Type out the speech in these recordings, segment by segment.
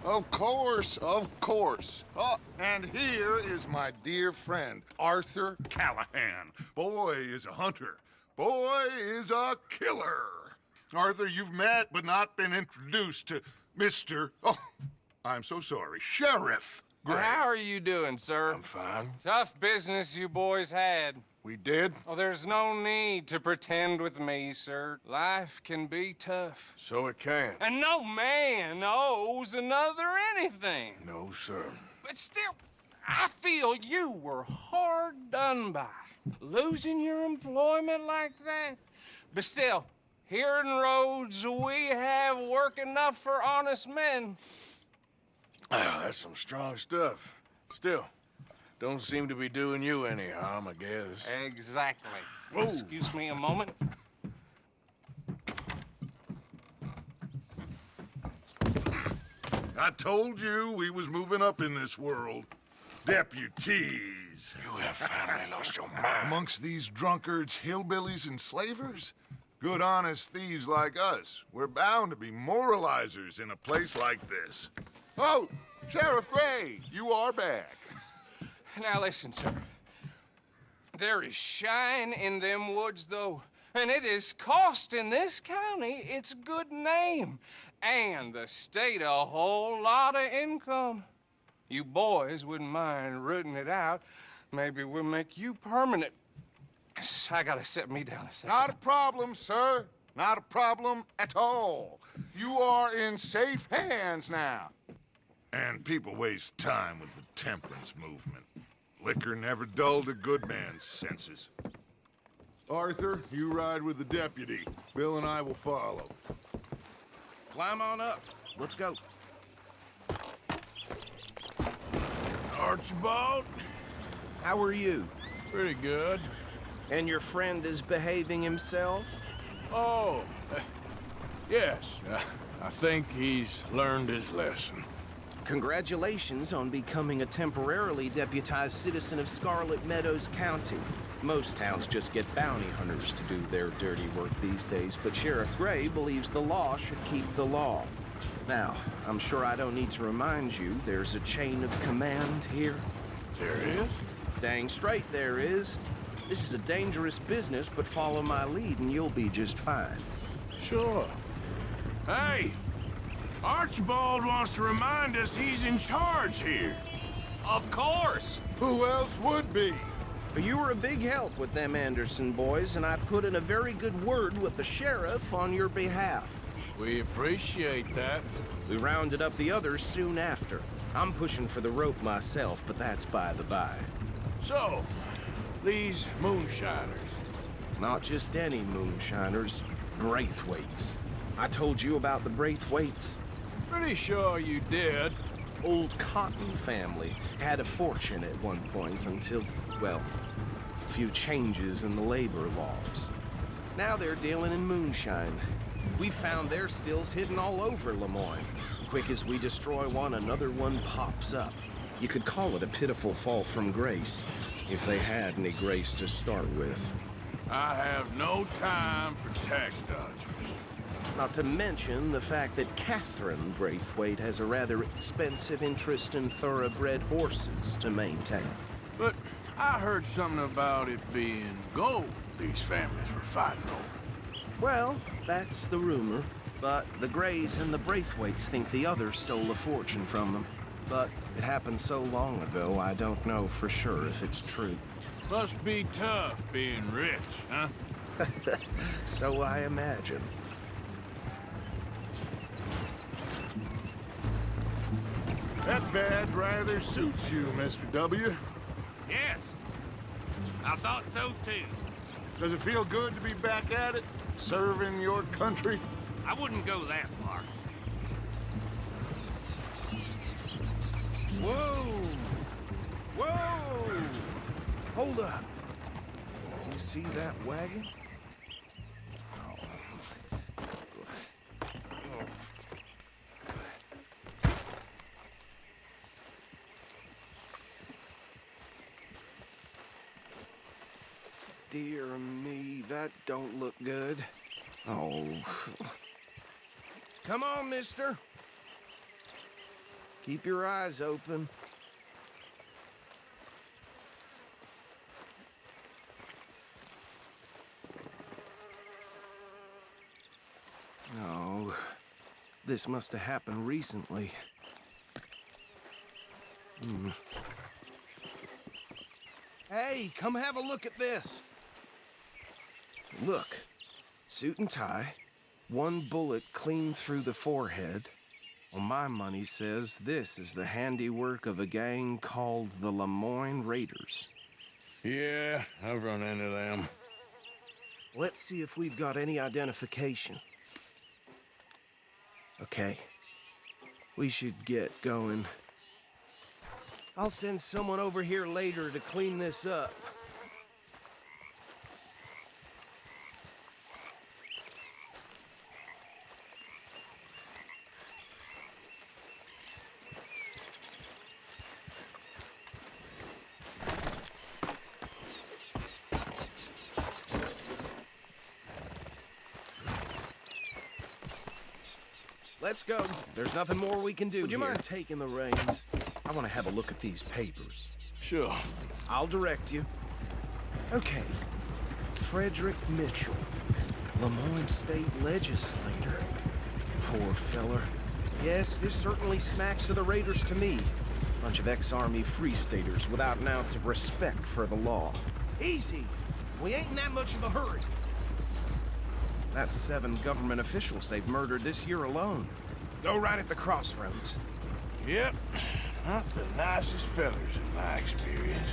Of course, of course. Oh, and here is my dear friend, Arthur Callahan. Boy is a hunter. Boy is a killer. Arthur, you've met but not been introduced to Mr. Oh, I'm so sorry, Sheriff Gray. How are you doing, sir? I'm fine. Tough business you boys had. We did? Oh, there's no need to pretend with me, sir. Life can be tough. So it can. And no man owes another anything. No, sir. But still, I feel you were hard done by. Losing your employment like that. But still, here in Rhodes, we have work enough for honest men. Oh, that's some strong stuff. Still, don't seem to be doing you any harm, I guess. Exactly. Whoa. Excuse me a moment. I told you we was moving up in this world. Deputies. You have finally lost your mind. Amongst these drunkards, hillbillies, and slavers? Good honest thieves like us. We're bound to be moralizers in a place like this. Oh, Sheriff Gray, you are back. Now listen, sir. There is shine in them woods, though, and it is costing this county its good name and the state a whole lot of income. You boys wouldn't mind rooting it out. Maybe we'll make you permanent. I gotta set me down a second. Not a problem, sir. Not a problem at all. You are in safe hands now. And people waste time with the temperance movement. Liquor never dulled a good man's senses. Arthur, you ride with the deputy. Bill and I will follow. Climb on up. Let's go. Archibald? How are you? Pretty good. And your friend is behaving himself? Oh, yes. I think he's learned his lesson. Congratulations on becoming a temporarily deputized citizen of Scarlet Meadows County. Most towns just get bounty hunters to do their dirty work these days, but Sheriff Gray believes the law should keep the law. Now, I'm sure I don't need to remind you, there's a chain of command here. There is? Dang straight there is. This is a dangerous business, but follow my lead and you'll be just fine. Sure. Hey! Archibald wants to remind us he's in charge here. Of course. Who else would be? You were a big help with them Anderson boys, and I put in a very good word with the sheriff on your behalf. We appreciate that. We rounded up the others soon after. I'm pushing for the rope myself, but that's by the by. So, these moonshiners. Not just any moonshiners, Braithwaites. I told you about the Braithwaites. Pretty sure you did. Old Cotton family had a fortune at one point until, well, a few changes in the labor laws. Now they're dealing in moonshine. We found their stills hidden all over Lemoyne. Quick as we destroy one, another one pops up. You could call it a pitiful fall from grace, if they had any grace to start with. I have no time for tax dodgers. Not to mention the fact that Catherine Braithwaite has a rather expensive interest in thoroughbred horses to maintain. But I heard something about it being gold these families were fighting over. Well, that's the rumor. But the Grays and the Braithwaites think the others stole a fortune from them. But it happened so long ago, I don't know for sure if it's true. Must be tough being rich, huh? So I imagine. That badge rather suits you, Mr. W. Yes. I thought so, too. Does it feel good to be back at it? Serving your country? I wouldn't go that far. Whoa! Whoa! Hold up. You see that wagon? Dear me, that don't look good. Oh. Come on, mister. Keep your eyes open. No, this must have happened recently. Hey, come have a look at this. Look, suit and tie, one bullet clean through the forehead. Well, my money says this is the handiwork of a gang called the Lemoyne Raiders. Yeah, I've run into them. Let's see if we've got any identification. Okay, we should get going. I'll send someone over here later to clean this up. Let's go. There's nothing more we can do. Would you mind taking the reins? I want to have a look at these papers. Sure. I'll direct you. Okay. Frederick Mitchell, Lemoyne State Legislator. Poor feller. Yes, this certainly smacks of the Raiders to me. Bunch of ex-Army Free Staters without an ounce of respect for the law. Easy. We ain't in that much of a hurry. That's 7 government officials they've murdered this year alone. Go right at the crossroads. Yep. Not the nicest fellers in my experience.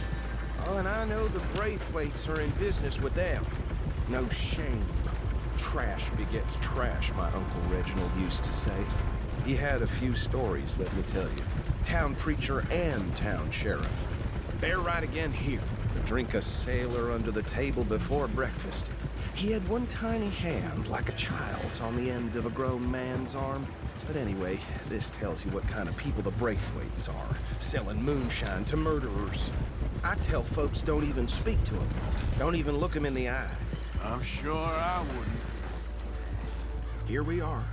Oh, and I know the Braithwaites are in business with them. No shame. Trash begets trash, my Uncle Reginald used to say. He had a few stories, let me tell you. Town preacher and town sheriff. They're right again here. Drink a sailor under the table before breakfast. He had one tiny hand, like a child's, on the end of a grown man's arm. But anyway, this tells you what kind of people the Braithwaites are, selling moonshine to murderers. I tell folks don't even speak to them. Don't even look them in the eye. I'm sure I wouldn't. Here we are.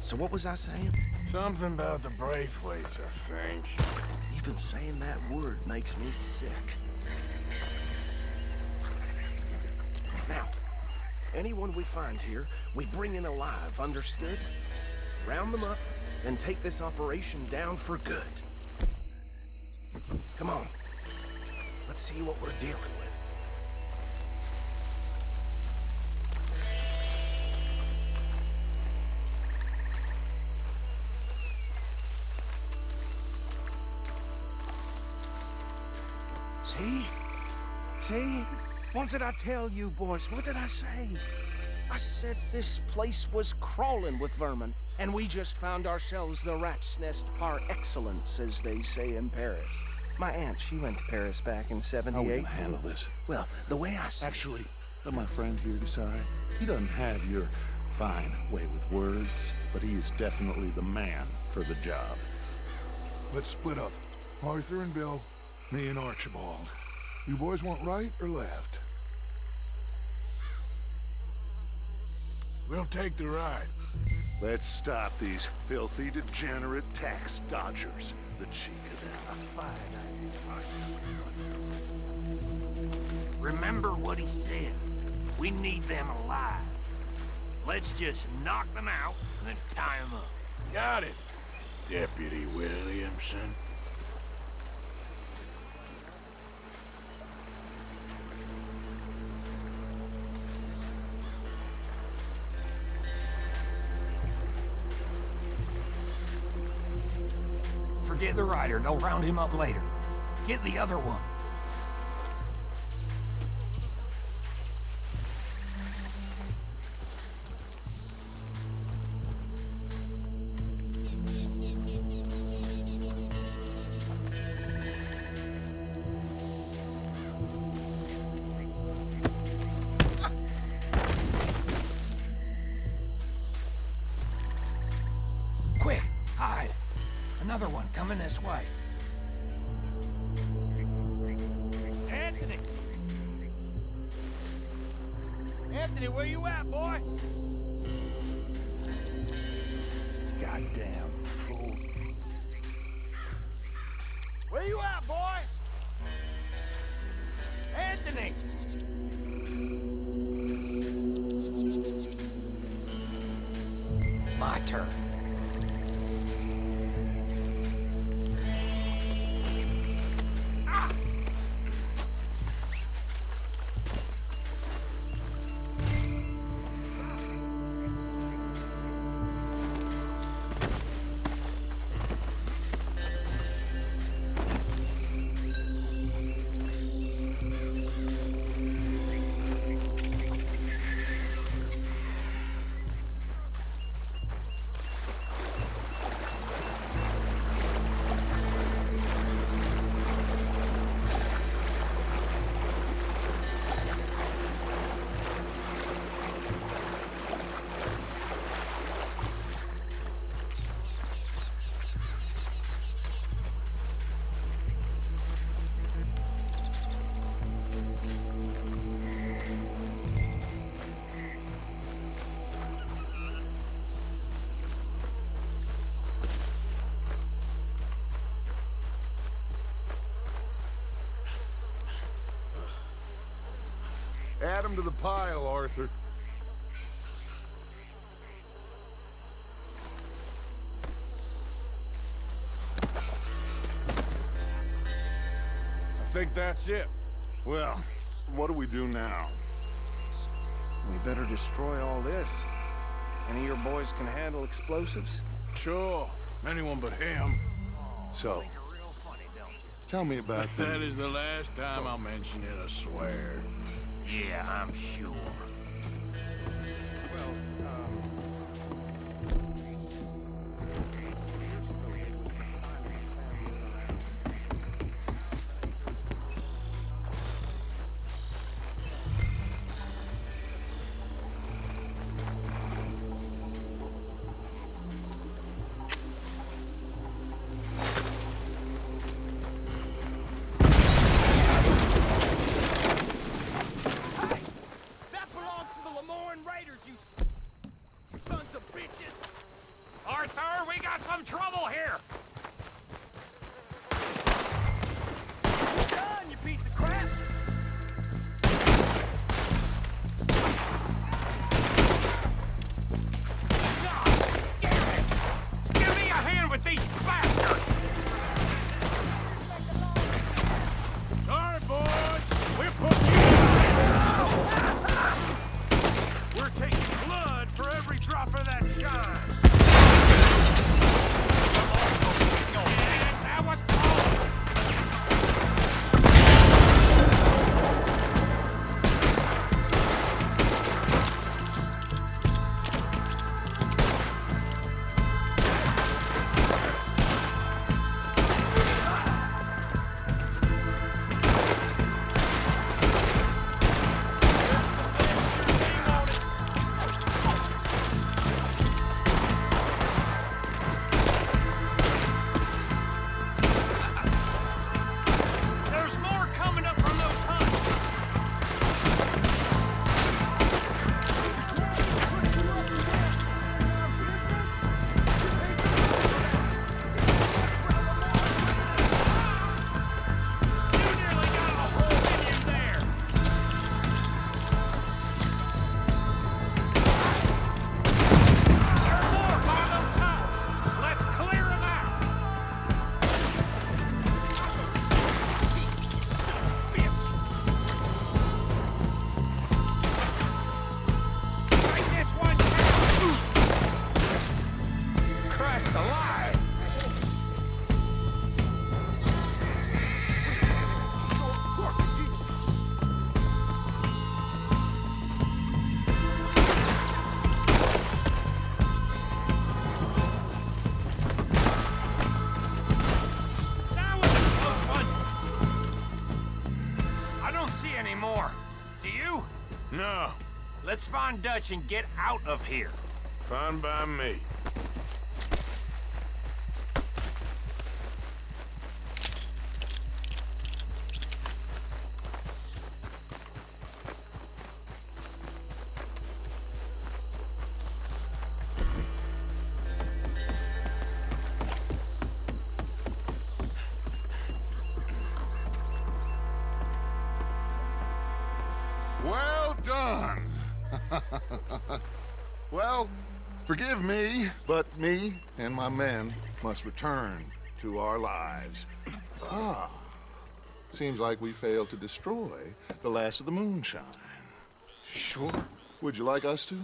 So what was I saying? Something about the Braithwaites, I think. Even saying that word makes me sick. Now, anyone we find here, we bring in alive, understood? Round them up, and take this operation down for good. Come on. Let's see what we're dealing with. See? See? What did I tell you, boys? What did I say? I said this place was crawling with vermin, and we just found ourselves the rat's nest par excellence, as they say in Paris. My aunt, she went to Paris back in '78. How are we gonna handle this? Well, the way I see Actually, let my friend here decide. He doesn't have your fine way with words, but he is definitely the man for the job. Let's split up. Arthur and Bill, me and Archibald. You boys want right or left? We'll take the ride. Let's stop these filthy, degenerate tax dodgers. The cheek of them, a fine Remember what he said. We need them alive. Let's just knock them out and then tie them up. Got it, Deputy Williamson. Forget the rider. They'll round him up later. Get the other one. Quick, hide. Another one coming this way. Anthony! Anthony, where you at, boy? goddamn fool. turn. Add him to the pile, Arthur. I think that's it. Well, what do we do now? We better destroy all this. Any of your boys can handle explosives? Sure. Anyone but him. So, tell me about That is the last time I'll mention it, I swear. Yeah, I'm sure. Arthur, we got some trouble here! Done, you piece of crap! God damn it! Give me a hand with these bastards! Sorry, boys. We're putting you in. We're taking blood for every drop of that shine. That was close! There's more coming up from those hunts! You nearly got a hole in there! There are more by those hunts! Let's clear them out! Take this one down! Christ alive! That was a close one! I don't see any more. Do you? No, Let's find Dutch and get out of here. fine by me. Well done. Well, Forgive me, but me and my men must return to our lives. Ah. Seems like we failed to destroy the last of the Moonshine. Sure. Would you like us to?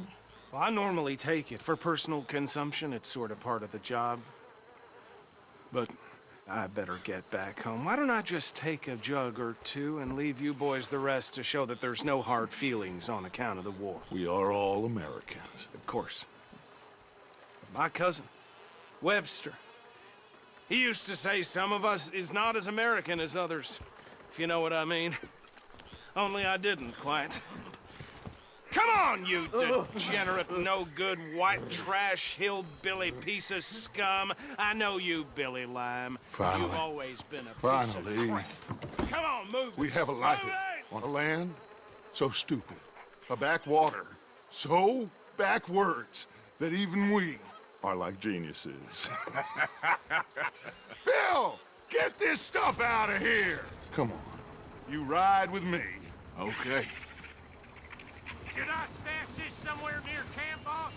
Well, I normally take it. For personal consumption, it's sort of part of the job. But I better get back home. Why don't I just take a jug or two and leave you boys the rest to show that there's no hard feelings on account of the war? We are all Americans. Of course. My cousin, Webster, he used to say some of us is not as American as others, if you know what I mean. Only I didn't quite. Come on, you degenerate, no-good, white trash, hillbilly piece of scum. I know you, Billy Lime. Finally. You've always been a piece of Finally. crap. Come on, move. We have a life on a land so stupid, a backwater so backwards that even we are like geniuses. Bill, get this stuff out of here. Come on, you ride with me. Okay. Should I stash this somewhere near camp, boss?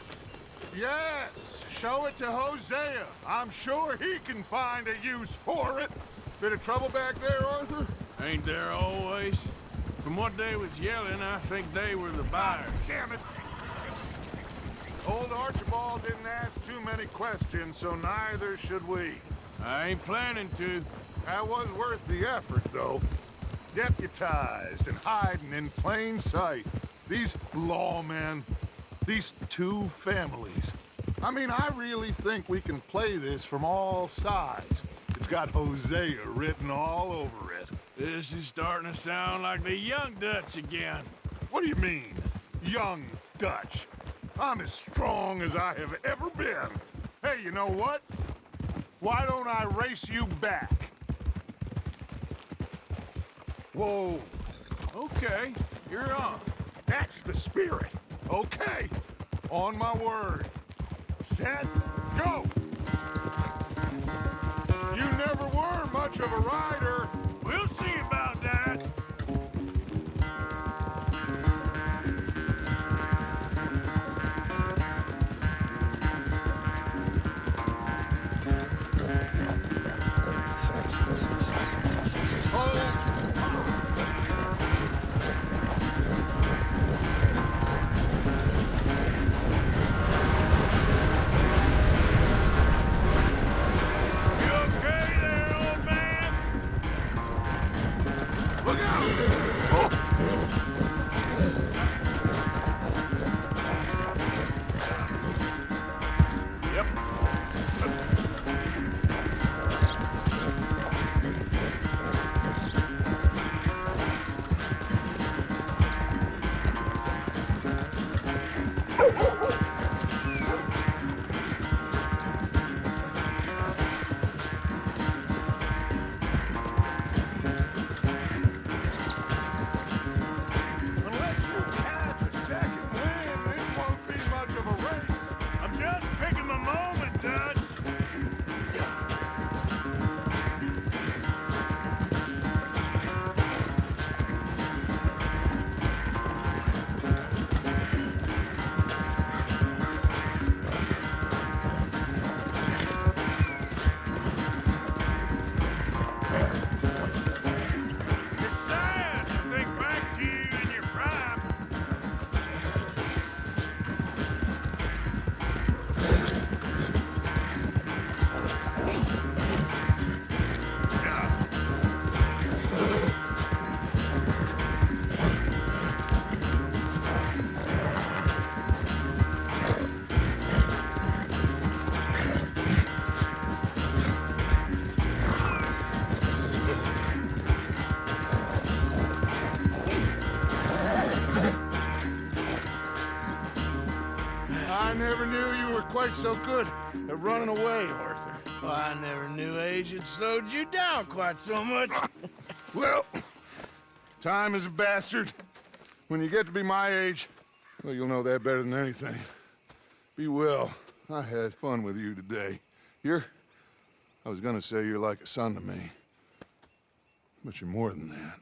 Yes, show it to Hosea. I'm sure he can find a use for it. Bit of trouble back there, Arthur? Ain't there always? From what they was yelling, I think they were the buyers. Damn it! Old Archibald didn't ask too many questions, so neither should we. I ain't planning to. That was worth the effort, though. Deputized and hiding in plain sight. These lawmen, these two families. I mean, I really think we can play this from all sides. It's got Hosea written all over it. This is starting to sound like the Young Dutch again. What do you mean, young Dutch? I'm as strong as I have ever been. Hey, you know what? Why don't I race you back? Whoa. Okay, you're on. That's the spirit. Okay. On my word. Set, go! You never were much of a rider. We'll see about that. I never knew you were quite so good at running away, Arthur. Well, I never knew age had slowed you down quite so much. Well, time is a bastard. When you get to be my age, well, you'll know that better than anything. Be well. I had fun with you today. I was gonna say you're like a son to me, but you're more than that.